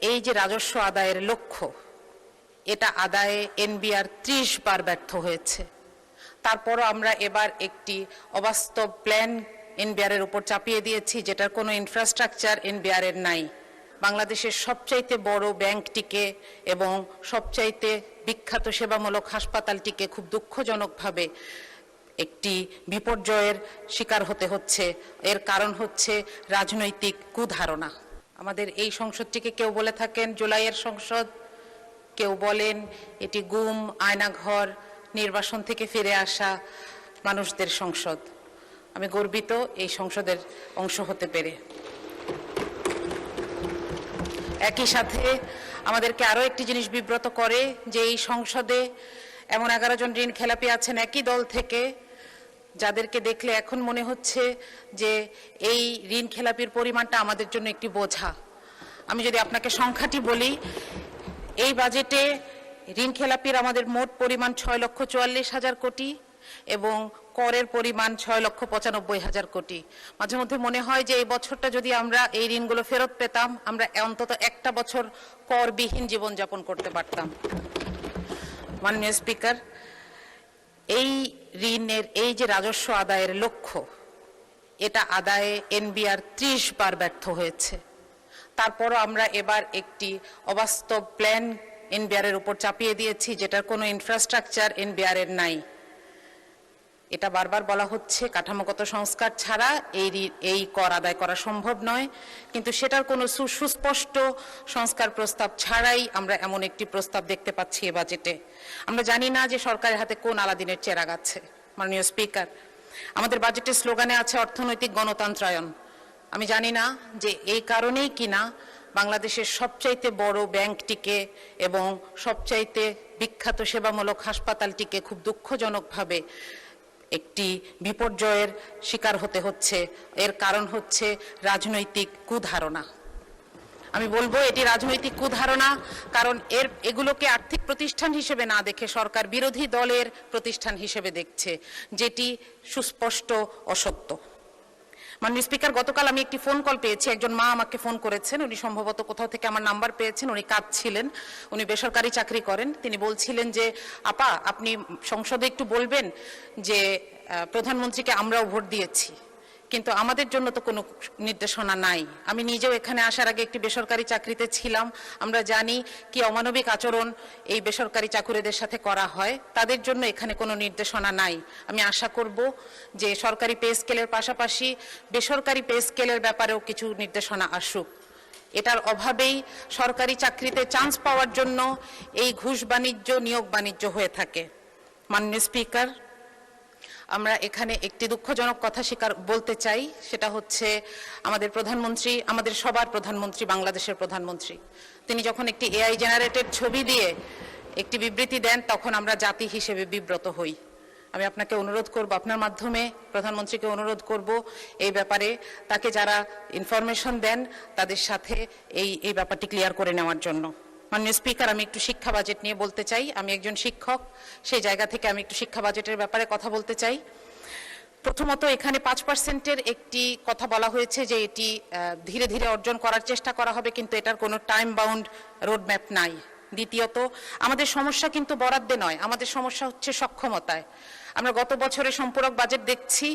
এই যে রাজস্ব আদায়ের লক্ষ্য, এটা আদায়ে এনবিআর 30 বার ব্যর্থ হয়েছে। তারপরও আমরা এবার একটি অবাস্তব প্ল্যান এনবিআর এর উপর চাপিয়ে দিয়েছি, যেটার কোনো ইনফ্রাস্ট্রাকচার এনবিআর এর নাই। বাংলাদেশের সবচাইতে বড় ব্যাংকটিকে এবং সবচাইতে বিখ্যাত সেবামূলক হাসপাতালটিকে খুব দুঃখজনকভাবে একটি বিপর্যয়ের শিকার হতে হচ্ছে। এর কারণ হচ্ছে রাজনৈতিক কুধারণা। আমাদের এই সংসদটিকে কেউ বলে থাকেন জুলাইয়ের সংসদ, কেউ বলেন এটি গুম, আয়নাঘর, নির্বাসন থেকে ফিরে আসা মানুষদের সংসদ। আমি গর্বিত এই সংসদের অংশ হতে পেরে। একই সাথে আমাদেরকে আরও একটি জিনিস বিব্রত করে যে এই সংসদে এমন 11 জন ঋণ খেলাপি আছেন একই দল থেকে, যাদেরকে দেখলে এখন মনে হচ্ছে যে এই ঋণ খেলাপির পরিমাণটা আমাদের জন্য একটি বোঝা। আমি যদি আপনাকে সংখ্যাটি বলি, এই বাজেটে ঋণ খেলাপির আমাদের মোট পরিমাণ 6,44,000 কোটি এবং করের পরিমাণ 6,95,000 কোটি। মাঝে মধ্যে মনে হয় যে এই বছরটা যদি আমরা এই ঋণগুলো ফেরত পেতাম, আমরা অন্তত একটা বছর করবিহীন জীবনযাপন করতে পারতাম। মাননীয় স্পিকার, এই ঋণের এই যে রাজস্ব আদায়ের লক্ষ্য, এটা আদায়ে এনবিআর 30 বার ব্যর্থ হয়েছে। তারপরও আমরা এবার একটি অবাস্তব প্ল্যান এনবিআর এর উপর চাপিয়ে দিয়েছি, যেটার কোনো ইনফ্রাস্ট্রাকচার এনবিআর এর নাই। এটা বারবার বলা হচ্ছে কাঠামোগত সংস্কার ছাড়া এই কর আদায় করা সম্ভব নয়, কিন্তু সেটার কোনো সুস্পষ্ট সংস্কার প্রস্তাব ছাড়াই আমরা এমন একটি প্রস্তাব দেখতে পাচ্ছি এ বাজেটে। আমরা জানি না যে সরকারের হাতে কোন আলাদিনের চেরাগ আছে। মাননীয় স্পিকার, আমাদের বাজেটের স্লোগানে আছে অর্থনৈতিক গণতন্ত্রায়ন। আমি জানি না যে এই কারণেই কিনা বাংলাদেশের সবচাইতে বড় ব্যাংকটিকে এবং সবচাইতে বিখ্যাত সেবামূলক হাসপাতালটিকে খুব দুঃখজনকভাবে একটি বিপর্যয়ের শিকার হতে হচ্ছে। এর কারণ হচ্ছে রাজনৈতিক কুধারণা। আমি বলবো এটি রাজনৈতিক কুধারণা, কারণ এগুলোকে আর্থিক প্রতিষ্ঠান হিসেবে না দেখে সরকার বিরোধী দলের প্রতিষ্ঠান হিসেবে দেখছে, যেটি সুস্পষ্ট অসত্য। মাননীয় স্পিকার, গতকাল আমি একটি ফোন কল পেয়েছি। একজন মা আমাকে ফোন করেছেন। উনি সম্ভবত কোথাও থেকে আমার নাম্বার পেয়েছেন। উনি কাঁদছিলেন। উনি বেসরকারি চাকরি করেন। তিনি বলছিলেন যে আপা, আপনি সংসদে একটু বলবেন যে প্রধানমন্ত্রীকে আমরাও ভোট দিয়েছি, কিন্তু আমাদের জন্য তো কোনো নির্দেশনা নাই। আমি নিজেও এখানে আসার আগে একটি বেসরকারি চাকরিতে ছিলাম। আমরা জানি কি অমানবিক আচরণ এই বেসরকারি চাকুরিদের সাথে করা হয়। তাদের জন্য এখানে কোনো নির্দেশনা নাই। আমি আশা করব যে সরকারি পে স্কেলের পাশাপাশি বেসরকারি পে স্কেলের ব্যাপারেও কিছু নির্দেশনা আসুক। এটার অভাবেই সরকারি চাকরিতে চান্স পাওয়ার জন্য এই ঘুষ বাণিজ্য, নিয়োগ বাণিজ্য হয়ে থাকে। মাননীয় স্পিকার, আমরা এখানে একটি দুঃখজনক কথা বলতে চাই, সেটা হচ্ছে আমাদের প্রধানমন্ত্রী, আমাদের সবার প্রধানমন্ত্রী, বাংলাদেশের প্রধানমন্ত্রী, তিনি যখন একটি এআই জেনারেটেড ছবি দিয়ে একটি বিবৃতি দেন, তখন আমরা জাতি হিসেবে বিব্রত হই। আমি আপনাকে অনুরোধ করব, আপনার মাধ্যমে প্রধানমন্ত্রীকে অনুরোধ করব এই ব্যাপারে তাকে যারা ইনফরমেশন দেন তাদের সাথে এই ব্যাপারটি ক্লিয়ার করে নেওয়ার জন্য। মাননীয় স্পিকার, আমি একটু শিক্ষা বাজেট নিয়ে বলতে চাই। আমি একজন শিক্ষক, সেই জায়গা থেকে আমি একটু শিক্ষা বাজেটের ব্যাপারে কথা বলতে চাই। প্রথমত, এখানে 5%-এর একটি কথা বলা হয়েছে যে এটি ধীরে ধীরে অর্জন করার চেষ্টা করা হবে, কিন্তু এটার কোনো টাইম বাউন্ড রোডম্যাপ নাই। দ্বিতীয়ত, আমাদের সমস্যা কিন্তু বরাদ্দে নয়, আমাদের সমস্যা হচ্ছে সক্ষমতায়। আমরা গত বছরে সম্পূরক বাজেট দেখছি,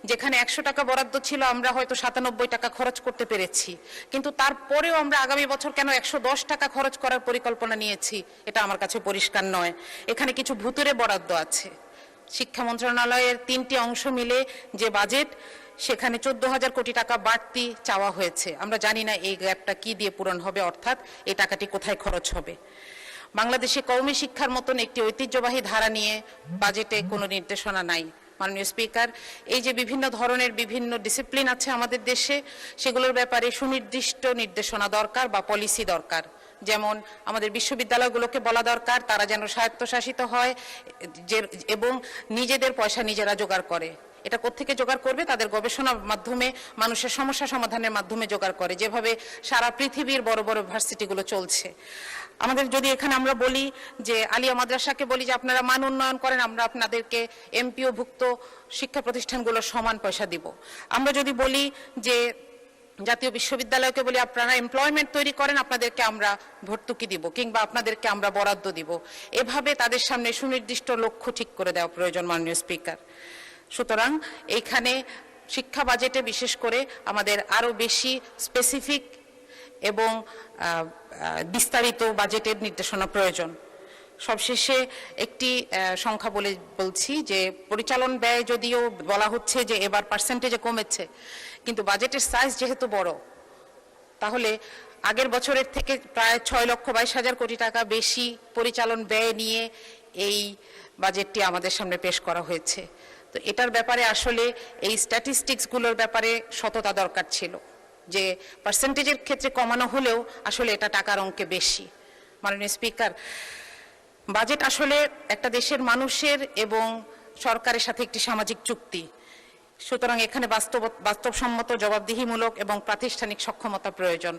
যেখানে 100 টাকা বরাদ্দ ছিল, আমরা হয়তো 97 টাকা খরচ করতে পেরেছি, কিন্তু তারপরেও আমরা আগামী বছর কেন 110 টাকা খরচ করার পরিকল্পনা নিয়েছি, এটা আমার কাছে পরিষ্কার নয়। এখানে কিছু ভুতুরে বরাদ্দ আছে। শিক্ষা মন্ত্রণালয়ের 3টি অংশ মিলে যে বাজেট, সেখানে 14,000 কোটি টাকা বাড়তি চাওয়া হয়েছে। আমরা জানি না এই গ্যাপটা কি দিয়ে পূরণ হবে, অর্থাৎ এই টাকাটি কোথায় খরচ হবে। বাংলাদেশে কওমি শিক্ষার মতন একটি ঐতিহ্যবাহী ধারা নিয়ে বাজেটে কোনো নির্দেশনা নাই। মাননীয় স্পিকার, এই যে বিভিন্ন ধরনের বিভিন্ন ডিসিপ্লিন আছে আমাদের দেশে, সেগুলোর ব্যাপারে সুনির্দিষ্ট নির্দেশনা দরকার বা পলিসি দরকার। যেমন আমাদের বিশ্ববিদ্যালয়গুলোকে বলা দরকার তারা যেন স্বায়ত্তশাসিত হয় এবং নিজেদের পয়সা নিজেরা জোগাড় করে। এটা কোত্থেকে জোগাড় করবে? তাদের গবেষণার মাধ্যমে, মানুষের সমস্যা সমাধানের মাধ্যমে জোগাড় করে, যেভাবে সারা পৃথিবীর বড় বড় ভার্সিটিগুলো চলছে। আমাদের যদি এখানে আমরা বলি যে আলিয়া মাদ্রাসাকে বলি যে আপনারা মান উন্নয়ন করেন, আমরা আপনাদেরকে এমপিও ভুক্ত শিক্ষা প্রতিষ্ঠানগুলোর সমান পয়সা দিব। আমরা যদি বলি যে জাতীয় বিশ্ববিদ্যালয়কে বলি আপনারা এমপ্লয়মেন্ট তৈরি করেন, আপনাদেরকে আমরা ভর্তুকি দিব কিংবা আপনাদেরকে আমরা বরাদ্দ দিব। এভাবে তাদের সামনে সুনির্দিষ্ট লক্ষ্য ঠিক করে দেওয়া প্রয়োজন মাননীয় স্পিকার। সুতরাং এইখানে শিক্ষা বাজেটে বিশেষ করে আমাদের আরো বেশি স্পেসিফিক এবং বিস্তারিত বাজেটের নির্দেশনা প্রয়োজন। সবশেষে একটি সংখ্যা বলছি যে পরিচালন ব্যয় যদিও বলা হচ্ছে যে এবার পার্সেন্টেজে কমেছে, কিন্তু বাজেটের সাইজ যেহেতু বড়, তাহলে আগের বছরের থেকে প্রায় 6,22,000 কোটি টাকা বেশি পরিচালন ব্যয় নিয়ে এই বাজেটটি আমাদের সামনে পেশ করা হয়েছে। তো এটার ব্যাপারে আসলে এই স্ট্যাটিস্টিক্সগুলোর ব্যাপারে সততা দরকার ছিল, যে পার্সেন্টেজের ক্ষেত্রে কমানো হলেও আসলে এটা টাকার অঙ্কে বেশি। মাননীয় স্পিকার, বাজেট আসলে একটা দেশের মানুষের এবং সরকারের সাথে একটি সামাজিক চুক্তি। সুতরাং এখানে বাস্তবসম্মত, জবাবদিহিমূলক এবং প্রাতিষ্ঠানিক সক্ষমতা প্রয়োজন।